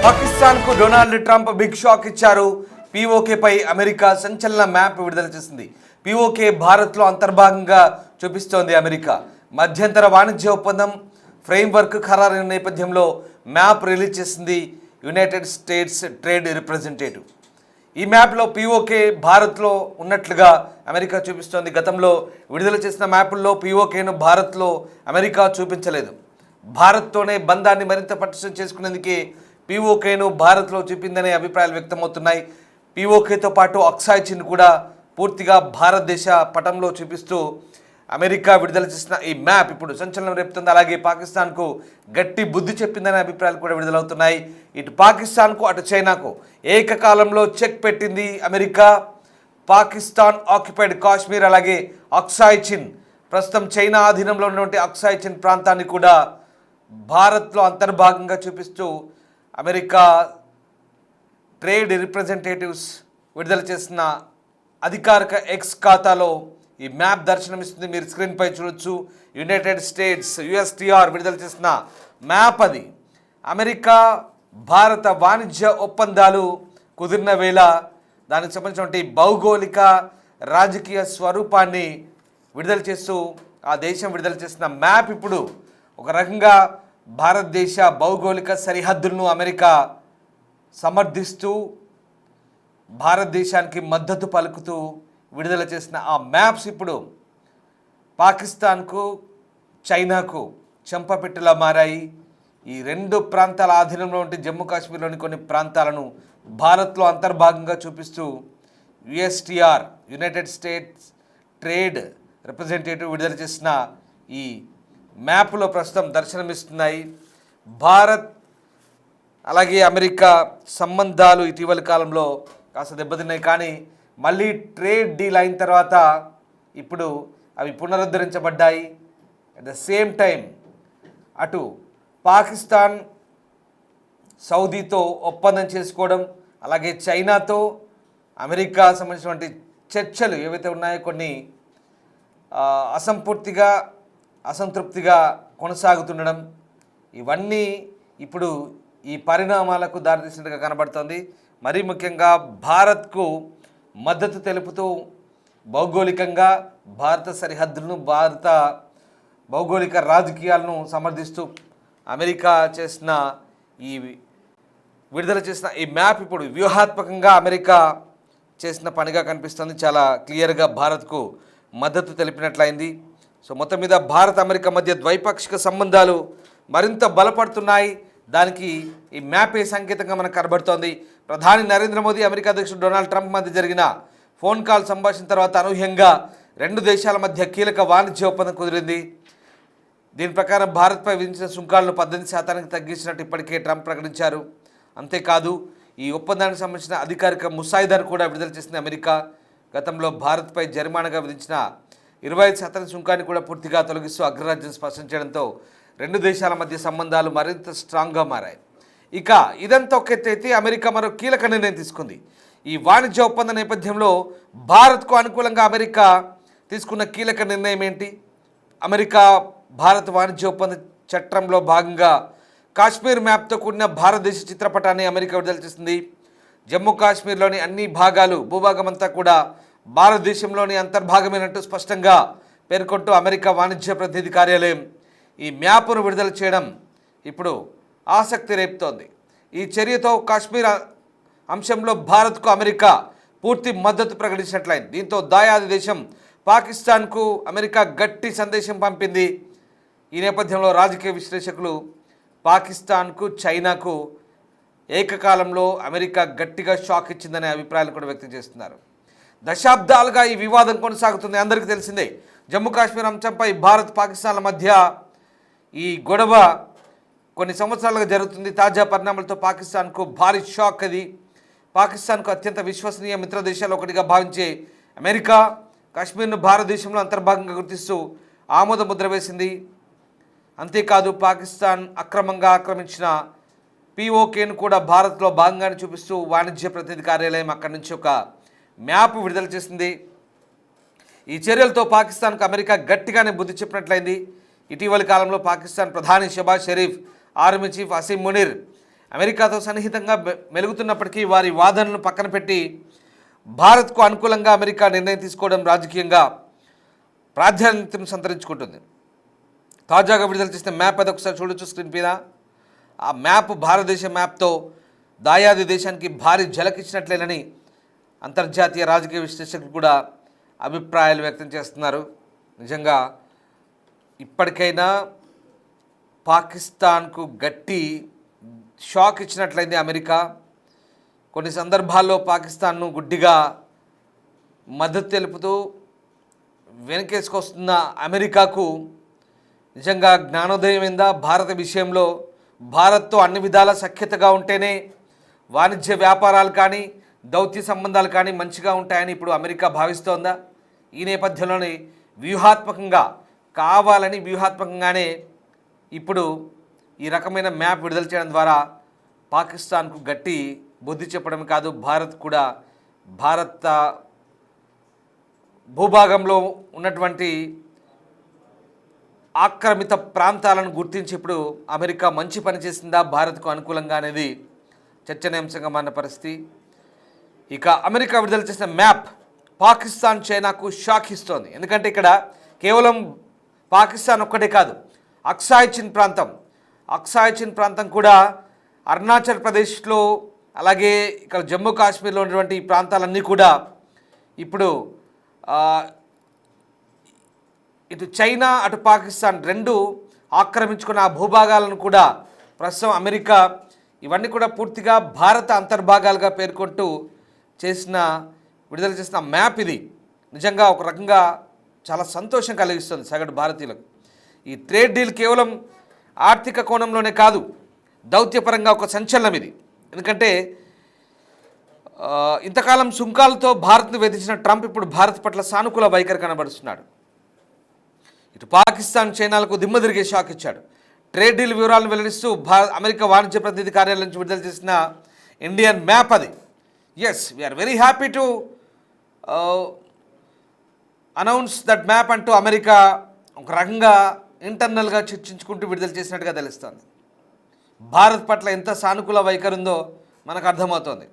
పాకిస్తాన్కు Donald Trump big shock ఇచ్చారు. పీఓకేపై America సంచలన మ్యాప్ విడుదల చేసింది. పీఓకే భారత్లో అంతర్భాగంగా చూపిస్తోంది. అమెరికా మధ్యంతర వాణిజ్య ఒప్పందం ఫ్రేమ్వర్క్ ఖరారైన నేపథ్యంలో మ్యాప్ రిలీజ్ చేసింది యునైటెడ్ స్టేట్స్ ట్రేడ్ రిప్రజెంటేటివ్. ఈ మ్యాప్లో పీఓకే భారత్లో ఉన్నట్లుగా అమెరికా చూపిస్తోంది. గతంలో విడుదల చేసిన మ్యాపుల్లో పీఓకేను భారత్లో అమెరికా చూపించలేదు. భారత్తోనే బంధాన్ని మరింత పటిష్టం చేసుకునేందుకే పీఓకేను భారత్లో చూపిందనే అభిప్రాయాలు వ్యక్తమవుతున్నాయి. పీఓకేతో పాటు అక్సాయ్ చిన్ కూడా పూర్తిగా భారతదేశ పటంలో చూపిస్తూ అమెరికా విడుదల చేసిన ఈ మ్యాప్ ఇప్పుడు సంచలనం రేపుతుంది. అలాగే పాకిస్తాన్కు గట్టి బుద్ధి చెప్పిందనే అభిప్రాయాలు కూడా విడుదలవుతున్నాయి. ఇటు పాకిస్తాన్కు అటు చైనాకు ఏకకాలంలో చెక్ పెట్టింది అమెరికా. పాకిస్తాన్ ఆక్యుపైడ్ కాశ్మీర్ అలాగే అక్సాయ్ చిన్, ప్రస్తుతం చైనా ఆధీనంలో ఉన్నటువంటి అక్సాయ్ చిన్ ప్రాంతాన్ని కూడా భారత్లో అంతర్భాగంగా చూపిస్తూ అమెరికా ట్రేడ్ రిప్రజెంటేటివ్స్ విడుదల చేసిన అధికారిక ఎక్స్ ఖాతాలో ఈ మ్యాప్ దర్శనమిస్తుంది. మీరు స్క్రీన్పై చూడొచ్చు. యునైటెడ్ స్టేట్స్ యుఎస్టీఆర్ విడుదల చేసిన మ్యాప్ అది. అమెరికా భారత వాణిజ్య ఒప్పందాలు కుదిరిన వేళ దానికి సంబంధించినటువంటి భౌగోళిక రాజకీయ స్వరూపాన్ని విడుదల చేస్తూ ఆ దేశం విడుదల చేసిన మ్యాప్ ఇప్పుడు ఒక రకంగా భారతదేశ భౌగోళిక సరిహద్దులను అమెరికా సమర్థిస్తూ భారతదేశానికి మద్దతు పలుకుతూ విడుదల చేసిన ఆ మ్యాప్స్ ఇప్పుడు పాకిస్తాన్కు చైనాకు చెంపపెట్టులా మారాయి. ఈ రెండు ప్రాంతాల ఆధీనంలో ఉంటే జమ్మూ కాశ్మీర్లోని కొన్ని ప్రాంతాలను భారత్లో అంతర్భాగంగా చూపిస్తూ USTR United states trade representative విడుదల చేసిన ఈ మ్యాప్లో ప్రస్తుతం దర్శనమిస్తున్నాయి. భారత్ అలాగే అమెరికా సంబంధాలు ఇటీవలి కాలంలో కాస్త దెబ్బతిన్నాయి. కానీ మళ్ళీ ట్రేడ్ డీల్ అయిన తర్వాత ఇప్పుడు అవి పునరుద్ధరించబడ్డాయి. అట్ ద సేమ్ టైం అటు పాకిస్తాన్ సౌదీతో ఒప్పందం చేసుకోవడం, అలాగే చైనాతో అమెరికా సంబంధించినటువంటి చర్చలు ఏవైతే ఉన్నాయో కొన్ని అసంతృప్తిగా కొనసాగుతుండడం, ఇవన్నీ ఇప్పుడు ఈ పరిణామాలకు దారితీసినట్టుగా కనబడుతోంది. మరీ ముఖ్యంగా భారత్కు మద్దతు తెలుపుతూ భౌగోళికంగా భారత సరిహద్దులను, భారత భౌగోళిక రాజకీయాలను సమర్థిస్తూ అమెరికా చేసిన ఈ విడుదల చేసిన ఈ మ్యాప్ ఇప్పుడు వ్యూహాత్మకంగా అమెరికా చేసిన పనిగా కనిపిస్తుంది. చాలా క్లియర్గా భారత్కు మద్దతు తెలిపినట్లయింది. సో మొత్తం మీద భారత్ అమెరికా మధ్య ద్వైపాక్షిక సంబంధాలు మరింత బలపడుతున్నాయి. దానికి ఈ మ్యాప్ ఏ సంకేతంగా మనకు కనబడుతోంది. ప్రధాని నరేంద్ర మోదీ అమెరికా అధ్యక్షుడు డొనాల్డ్ ట్రంప్ మధ్య జరిగిన ఫోన్ కాల్ సంభాషణ తర్వాత అనూహ్యంగా రెండు దేశాల మధ్య కీలక వాణిజ్య ఒప్పందం కుదిరింది. దీని ప్రకారం భారత్పై విధించిన సుంకాలను 18% తగ్గించినట్టు ఇప్పటికే ట్రంప్ ప్రకటించారు. అంతేకాదు ఈ ఒప్పందానికి సంబంధించిన అధికారిక ముసాయిదాను కూడా విడుదల చేసింది అమెరికా. గతంలో భారత్పై జరిమానాగా విధించిన 25% సుంకాన్ని కూడా పూర్తిగా తొలగిస్తూ అగ్రరాజ్యం స్పష్టం చేయడంతో రెండు దేశాల మధ్య సంబంధాలు మరింత స్ట్రాంగ్గా మారాయి. ఇక ఇదంతా ఒక ఎత్తైతే అమెరికా మరో కీలక నిర్ణయం తీసుకుంది. ఈ వాణిజ్య ఒప్పంద నేపథ్యంలో భారత్కు అనుకూలంగా అమెరికా తీసుకున్న కీలక నిర్ణయం ఏంటి? అమెరికా భారత్ వాణిజ్య ఒప్పంద చట్టంలో భాగంగా కాశ్మీర్ మ్యాప్తో కూడిన భారతదేశ చిత్రపటాన్ని అమెరికా విడుదల చేసింది. జమ్మూ కాశ్మీర్లోని అన్ని భాగాలు, భూభాగం అంతా కూడా భారతదేశంలోని అంతర్భాగమైనట్టు స్పష్టంగా పేర్కొంటూ అమెరికా వాణిజ్య ప్రతినిధి కార్యాలయం ఈ మ్యాప్ను విడుదల చేయడం ఇప్పుడు ఆసక్తి రేపుతోంది. ఈ చర్యతో కాశ్మీర్ అంశంలో భారత్కు అమెరికా పూర్తి మద్దతు ప్రకటించినట్లయింది. దీంతో దాయాది దేశం పాకిస్తాన్కు అమెరికా గట్టి సందేశం పంపింది. ఈ నేపథ్యంలో రాజకీయ విశ్లేషకులు పాకిస్తాన్కు చైనాకు ఏకకాలంలో అమెరికా గట్టిగా షాక్ ఇచ్చిందనే అభిప్రాయాలు కూడా వ్యక్తం చేస్తున్నారు. దశాబ్దాలుగా ఈ వివాదం కొనసాగుతుంది. అందరికీ తెలిసిందే, జమ్మూ కాశ్మీర్ అంశంపై భారత్ పాకిస్తాన్ల మధ్య ఈ గొడవ కొన్ని సంవత్సరాలుగా జరుగుతుంది. తాజా పరిణామాలతో పాకిస్తాన్కు భారీ షాక్. అది పాకిస్తాన్కు అత్యంత విశ్వసనీయ మిత్ర దేశాలు ఒకటిగా భావించే అమెరికా కాశ్మీర్ను భారతదేశంలో అంతర్భాగంగా గుర్తిస్తూ ఆమోద ముద్ర వేసింది. అంతేకాదు పాకిస్తాన్ అక్రమంగా ఆక్రమించిన పీఓకేను కూడా భారత్లో భాగంగానే చూపిస్తూ వాణిజ్య ప్రతినిధి కార్యాలయం అక్కడి నుంచి ఒక మ్యాప్ విడుదల చేసింది. ఈ చర్యలతో పాకిస్తాన్కు అమెరికా గట్టిగానే బుద్ధి చెప్పినట్లయింది. ఇటీవలి కాలంలో పాకిస్తాన్ ప్రధాని షబాజ్ షరీఫ్, ఆర్మీ చీఫ్ అసీం మునీర్ అమెరికాతో సన్నిహితంగా మెలుగుతున్నప్పటికీ వారి వాదనలను పక్కన పెట్టి భారత్కు అనుకూలంగా అమెరికా నిర్ణయం తీసుకోవడం రాజకీయంగా ప్రాధాన్యతను సంతరించుకుంటుంది. తాజాగా విడుదల చేసిన మ్యాప్ అది ఒకసారి చూడొచ్చు స్క్రీన్ మీద. ఆ మ్యాప్ భారతదేశ మ్యాప్తో దాయాది దేశానికి భారీ ఝలకిచ్చినట్లేనని అంతర్జాతీయ రాజకీయ విశ్లేషకులు కూడా అభిప్రాయాలు వ్యక్తం చేస్తున్నారు. నిజంగా ఇప్పటికైనా పాకిస్తాన్కు గట్టి షాక్ ఇచ్చినట్లయింది అమెరికా. కొన్ని సందర్భాల్లో పాకిస్తాన్ను గుడ్డిగా మద్దతు తెలుపుతూ వెనకేసుకొస్తున్న అమెరికాకు నిజంగా జ్ఞానోదయమైందా? భారత విషయంలో భారత్తో అన్ని విధాల సఖ్యతగా ఉంటేనే వాణిజ్య వ్యాపారాలు కానీ దౌత్య సంబంధాలు కానీ మంచిగా ఉంటాయని ఇప్పుడు అమెరికా భావిస్తోందా? ఈ నేపథ్యంలోనే వ్యూహాత్మకంగానే ఇప్పుడు ఈ రకమైన మ్యాప్ విడుదల చేయడం ద్వారా పాకిస్తాన్కు గట్టి బుద్ధి చెప్పడమే కాదు, భారత్ కూడా భారత భూభాగంలో ఉన్నటువంటి ఆక్రమిత ప్రాంతాలను గుర్తించి ఇప్పుడు అమెరికా మంచి పని చేసిందా భారత్కు అనుకూలంగా అనేది చర్చనీయాంశంగా మారిన పరిస్థితి. ఇక అమెరికా విడుదల చేసిన మ్యాప్ పాకిస్తాన్ చైనాకు షాక్ ఇస్తోంది. ఎందుకంటే ఇక్కడ కేవలం పాకిస్తాన్ ఒక్కటే కాదు, అక్సాయ్ చిన్ ప్రాంతం కూడా అరుణాచల్ ప్రదేశ్లో అలాగే ఇక్కడ జమ్మూ కాశ్మీర్లో ఉన్నటువంటి ఈ ప్రాంతాలన్నీ కూడా ఇప్పుడు ఇటు చైనా అటు పాకిస్తాన్ రెండు ఆక్రమించుకున్న ఆ భూభాగాలను కూడా ప్రస్తుతం అమెరికా ఇవన్నీ కూడా పూర్తిగా భారత అంతర్భాగాలుగా పేర్కొంటూ విడుదల చేసిన మ్యాప్ ఇది. నిజంగా ఒక రకంగా చాలా సంతోషం కలిగిస్తుంది సగటు భారతీయులకు. ఈ ట్రేడ్ డీల్ కేవలం ఆర్థిక కోణంలోనే కాదు, దౌత్యపరంగా ఒక సంచలనం ఇది. ఎందుకంటే ఇంతకాలం సుంకాలతో భారత్ను వేధించిన ట్రంప్ ఇప్పుడు భారత్ పట్ల సానుకూల వైఖరి కనబరుస్తున్నాడు. ఇటు పాకిస్తాన్ చైనాలకు దిమ్మ తిరిగే షాక్ ఇచ్చాడు. ట్రేడ్ డీల్ వివరాలను వెల్లడిస్తూ అమెరికా వాణిజ్య ప్రతినిధి కార్యాలయం నుంచి విడుదల చేసిన ఇండియన్ మ్యాప్ అది. Yes, we're very happy to announce that map అంటూ అమెరికా ఒక రకంగా ఇంటర్నల్గా చర్చించుకుంటూ విడుదల చేసినట్టుగా తెలుస్తుంది. భారత్ పట్ల ఎంత సానుకూల వైఖరి ఉందో మనకు అర్థమవుతోంది.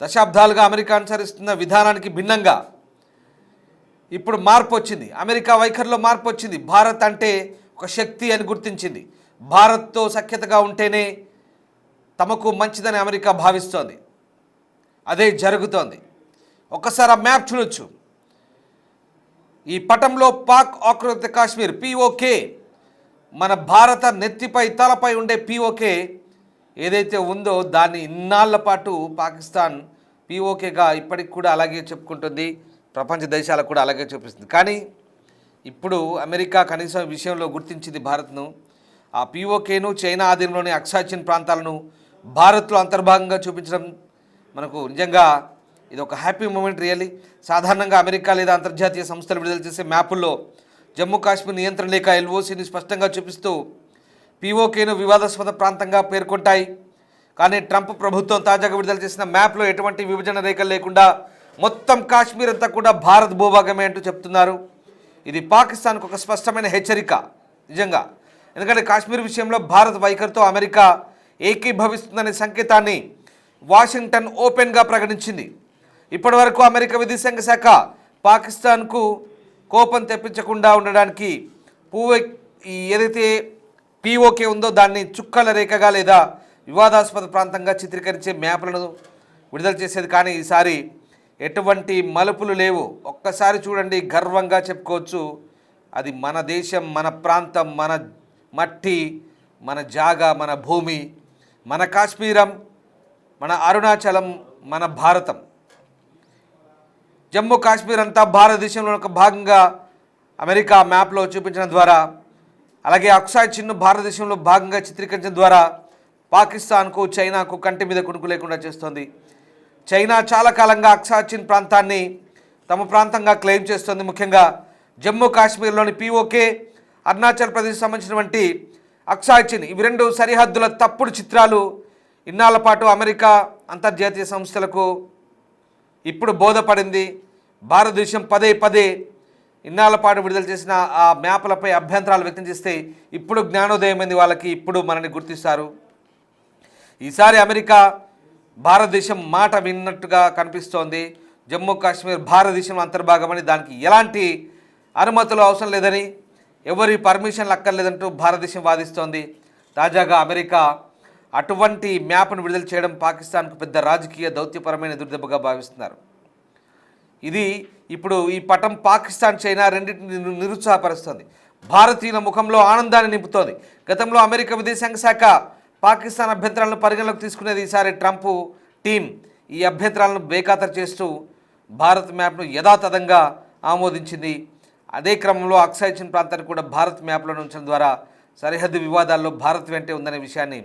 దశాబ్దాలుగా అమెరికా అనుసరిస్తున్న విధానానికి భిన్నంగా ఇప్పుడు మార్పు వచ్చింది. అమెరికా వైఖరిలో మార్పు వచ్చింది. భారత్ అంటే ఒక శక్తి అని గుర్తించింది. భారత్తో సఖ్యతగా ఉంటేనే తమకు మంచిదని అమెరికా భావిస్తోంది. అదే జరుగుతోంది. ఒక్కసారి ఆ మ్యాప్ చూడొచ్చు. ఈ పటంలో పాక్ ఆక్రమిత కాశ్మీర్ పిఓకే, మన భారత నెత్తిపై తలపై ఉండే పిఓకే ఏదైతే ఉందో దాన్ని ఇన్నాళ్ల పాటు పాకిస్తాన్ పిఓకేగా ఇప్పటికి కూడా అలాగే చెప్పుకుంటుంది. ప్రపంచ దేశాలకు కూడా అలాగే చూపిస్తుంది. కానీ ఇప్పుడు అమెరికా కనీసం విషయంలో గుర్తించింది భారత్ను. ఆ పిఓకేను చైనా ఆధీనంలోని అక్సాయ్ చిన్ ప్రాంతాలను భారత్లో అంతర్భాగంగా చూపించడం మనకు నిజంగా ఇది ఒక హ్యాపీ మూమెంట్ రియల్లీ. సాధారణంగా అమెరికా లేదా అంతర్జాతీయ సంస్థలు విడుదల చేసే మ్యాపుల్లో జమ్మూ కాశ్మీర్ నియంత్రణ లేక ఎల్ఓసిని స్పష్టంగా చూపిస్తూ పిఓకేను వివాదాస్పద ప్రాంతంగా పేర్కొంటాయి. కానీ ట్రంప్ ప్రభుత్వం తాజాగా విడుదల చేసిన మ్యాప్లో ఎటువంటి విభజన రేఖలు లేకుండా మొత్తం కాశ్మీర్ అంతా కూడా భారత్ భూభాగమే అంటూ చెప్తున్నారు. ఇది పాకిస్తాన్కు ఒక స్పష్టమైన హెచ్చరిక నిజంగా. ఎందుకంటే కాశ్మీర్ విషయంలో భారత్ వైఖరితో అమెరికా ఏకీభవిస్తుందనే సంకేతాన్ని వాషింగ్టన్ ఓపెన్గా ప్రకటించింది. ఇప్పటి వరకు అమెరికా విదేశాంగ శాఖ పాకిస్తాన్కు కోపం తెప్పించకుండా ఉండడానికి ఏదైతే పిఓకే ఉందో దాన్ని చుక్కల రేఖగా లేదా వివాదాస్పద ప్రాంతంగా చిత్రీకరించే మ్యాప్లను విడుదల చేసేది. కానీ ఈసారి ఎటువంటి మలుపులు లేవు. ఒక్కసారి చూడండి, గర్వంగా చెప్పుకోవచ్చు. అది మన దేశం, మన ప్రాంతం, మన మట్టి, మన జాగా, మన భూమి, మన కాశ్మీరం, మన అరుణాచలం, మన భారతం. జమ్మూ కాశ్మీర్ అంతా భారతదేశంలో ఒక భాగంగా అమెరికా మ్యాప్లో చూపించడం ద్వారా, అలాగే అక్సాయ్ చిన్ను భారతదేశంలో భాగంగా చిత్రీకరించడం ద్వారా పాకిస్తాన్కు చైనాకు కంటి మీద కునుకు లేకుండా చేస్తోంది. చైనా చాలా కాలంగా అక్సాయ్ చిన్ ప్రాంతాన్ని తమ ప్రాంతంగా క్లెయిమ్ చేస్తోంది. ముఖ్యంగా జమ్మూ కాశ్మీర్లోని పిఓకే, అరుణాచల్ ప్రదేశ్ సంబంధించినటువంటి అక్సాయ్ చిన్, ఇవి రెండు సరిహద్దుల తప్పుడు చిత్రాలు ఇన్నాళ్ల పాటు అమెరికా అంతర్జాతీయ సంస్థలకు ఇప్పుడు బోధపడింది. భారతదేశం పదే పదే ఇన్నాళ్ల పాటు విడుదల చేసిన ఆ మ్యాప్లపై అభ్యంతరాలు వ్యక్తం చేస్తే ఇప్పుడు జ్ఞానోదయమైంది వాళ్ళకి. ఇప్పుడు మనని గుర్తిస్తారు. ఈసారి అమెరికా భారతదేశం మాట విన్నట్టుగా కనిపిస్తోంది. జమ్మూ కాశ్మీర్ భారతదేశంలో అంతర్భాగమని, దానికి ఎలాంటి అనుమతులు అవసరం లేదని, ఎవరి పర్మిషన్లు అక్కర్లేదంటూ భారతదేశం వాదిస్తోంది. తాజాగా అమెరికా అటువంటి మ్యాప్ను విడుదల చేయడం పాకిస్తాన్కు పెద్ద రాజకీయ దౌత్యపరమైన దుర్దెబ్బగా భావిస్తున్నారు. ఇది ఇప్పుడు ఈ పటం పాకిస్తాన్, చైనా రెండింటిని నిరుత్సాహపరుస్తోంది. భారతీయుల ముఖంలో ఆనందాన్ని నింపుతోంది. గతంలో అమెరికా విదేశాంగ శాఖ పాకిస్తాన్ అభ్యంతరాలను పరిగణలోకి తీసుకునేది. ఈసారి ట్రంప్ టీం ఈ అభ్యంతరాలను బేఖాతరు చేస్తూ భారత్ మ్యాప్ను యథాతథంగా ఆమోదించింది. అదే క్రమంలో అక్సాయ్ చిన్ ప్రాంతాన్ని కూడా భారత్ మ్యాప్లో ఉంచడం ద్వారా సరిహద్దు వివాదాల్లో భారత్ వెంటే ఉందనే విషయాన్ని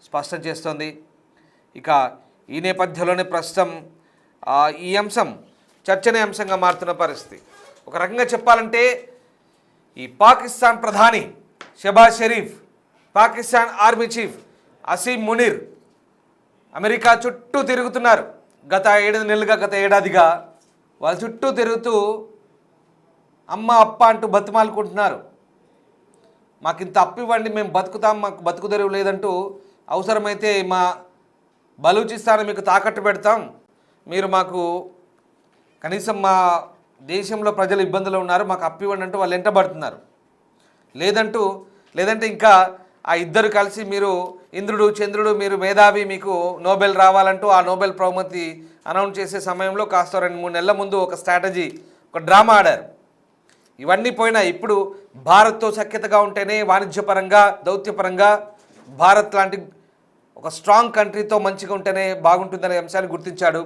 స్పష్టం చేస్తోంది. ఇక ఈ నేపథ్యంలోనే ప్రస్తుతం ఈ అంశం చర్చనీయాంశంగా మారుతున్న పరిస్థితి. ఒక రకంగా చెప్పాలంటే ఈ పాకిస్తాన్ ప్రధాని Shehbaz Sharif, Pakistan army chief Asim Munir America చుట్టూ తిరుగుతున్నారు. గత 7 నెలలుగా, గత ఏడాదిగా వాళ్ళ చుట్టూ తిరుగుతూ అమ్మ అప్ప అంటూ బతిమాలుకుంటున్నారు. మాకు ఇంత అప్పు ఇవ్వండి, మేము బతుకుతాం, మాకు బతుకు తెరువు లేదంటూ, అవసరమైతే మా బలూచిస్తాన్ మీకు తాకట్టు పెడతాం, మీరు మాకు కనీసం మా దేశంలో ప్రజలు ఇబ్బందులు ఉన్నారు, మాకు అప్పు ఇవ్వండి అంటూ వాళ్ళు వెంటబడుతున్నారు. లేదంటే ఇంకా ఆ ఇద్దరు కలిసి మీరు ఇంద్రుడు చంద్రుడు, మీరు మేధావి, మీకు నోబెల్ రావాలంటూ ఆ నోబెల్ బహుమతి అనౌన్స్ చేసే సమయంలో కాస్త 2-3 నెలల ముందు ఒక స్ట్రాటజీ, ఒక డ్రామా ఆడారు. ఇవన్నీ పోయినా ఇప్పుడు భారత్తో సఖ్యతగా ఉంటేనే, వాణిజ్యపరంగా దౌత్యపరంగా భారత్ లాంటి ఒక స్ట్రాంగ్ కంట్రీతో మంచిగా ఉంటేనే బాగుంటుందనే అంశాన్ని గుర్తించాడు.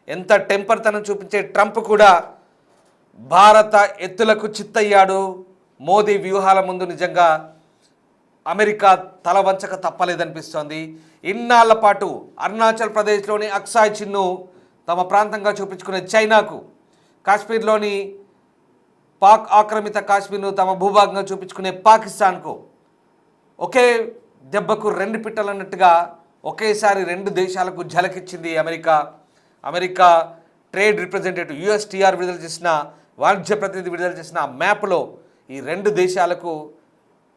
ఎంత టెంపర్తనం చూపించే ట్రంప్ కూడా భారత ఎత్తులకు చిత్తయ్యాడు. మోదీ వ్యూహాల ముందు నిజంగా అమెరికా తల వంచక తప్పలేదనిపిస్తోంది. ఇన్నాళ్ల పాటు అరుణాచల్ ప్రదేశ్లోని అక్సాయ్ చిన్ను తమ ప్రాంతంగా చూపించుకునే చైనాకు, కాశ్మీర్లోని పాక్ ఆక్రమిత కాశ్మీర్ను తమ భూభాగంగా చూపించుకునే పాకిస్తాన్కు ఒకే దెబ్బకు 2 పిట్టలన్నట్టుగా ఒకేసారి 2 దేశాలకు ఝలకిచ్చింది అమెరికా ట్రేడ్ రిప్రజెంటేటివ్ USTR విడుదల చేసిన, వాణిజ్య ప్రతినిధి విడుదల చేసిన మ్యాప్లో ఈ 2 దేశాలకు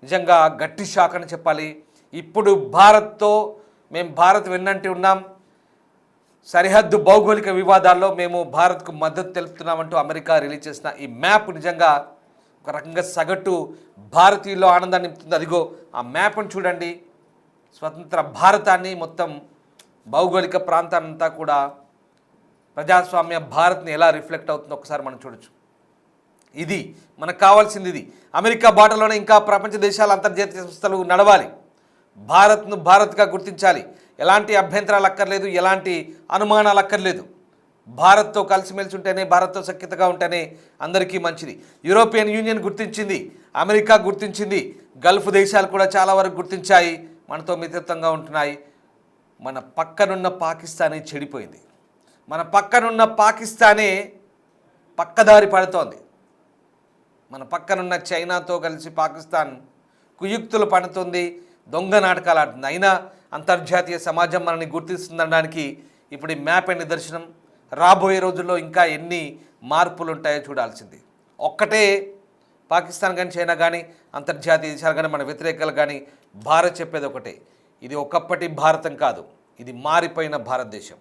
నిజంగా గట్టి షాక్ అని చెప్పాలి. ఇప్పుడు మేము భారత్ వెన్నంటి ఉన్నాం, సరిహద్దు భౌగోళిక వివాదాల్లో మేము భారత్కు మద్దతు తెలుపుతున్నామంటూ అమెరికా రిలీజ్ చేసిన ఈ మ్యాప్ నిజంగా ఒక రకంగా సగటు భారతీయుల్లో ఆనందాన్ని నింపుతుంది. అదిగో ఆ మ్యాప్ను చూడండి. స్వతంత్ర భారతాన్ని, మొత్తం భౌగోళిక ప్రాంతాన్నంతా కూడా ప్రజాస్వామ్య భారత్ని ఎలా రిఫ్లెక్ట్ అవుతుందో ఒకసారి మనం చూడొచ్చు. ఇది మనకు కావాల్సింది. ఇది అమెరికా బాటలోనే ఇంకా ప్రపంచ దేశాల అంతర్జాతీయ సంస్థలు నడవాలి. భారత్ను భారత్గా గుర్తించాలి. ఎలాంటి అభ్యంతరాలు అక్కర్లేదు, ఎలాంటి అనుమానాలు అక్కర్లేదు. భారత్తో కలిసిమెలిసి ఉంటేనే, భారత్తో సఖ్యతగా ఉంటేనే అందరికీ మంచిది. యూరోపియన్ యూనియన్ గుర్తించింది, అమెరికా గుర్తించింది, గల్ఫ్ దేశాలు కూడా చాలా వరకు గుర్తించాయి, మనతో మిత్రత్వంగా ఉంటున్నాయి. మన పక్కనున్న పాకిస్తానే చెడిపోయింది. మన పక్కనున్న పాకిస్తానే పక్కదారి పడుతోంది. మన పక్కనున్న చైనాతో కలిసి పాకిస్తాన్ కుయుక్తులు పడుతుంది, దొంగ నాటకాలు ఆడుతుంది. అయినా అంతర్జాతీయ సమాజం మనల్ని గుర్తిస్తుందనడానికి ఇప్పుడు ఈ మ్యాపే నిదర్శనం. రాబోయే రోజుల్లో ఇంకా ఎన్ని మార్పులు ఉంటాయో చూడాల్సింది. ఒక్కటే పాకిస్తాన్ కానీ, చైనా కానీ, అంతర్జాతీయ దేశాలు కానీ, మన వ్యతిరేకాలు కానీ భారత్ చెప్పేది ఒకటే, ఇది ఒకప్పటి భారతం కాదు, ఇది మారిపోయిన భారతదేశం.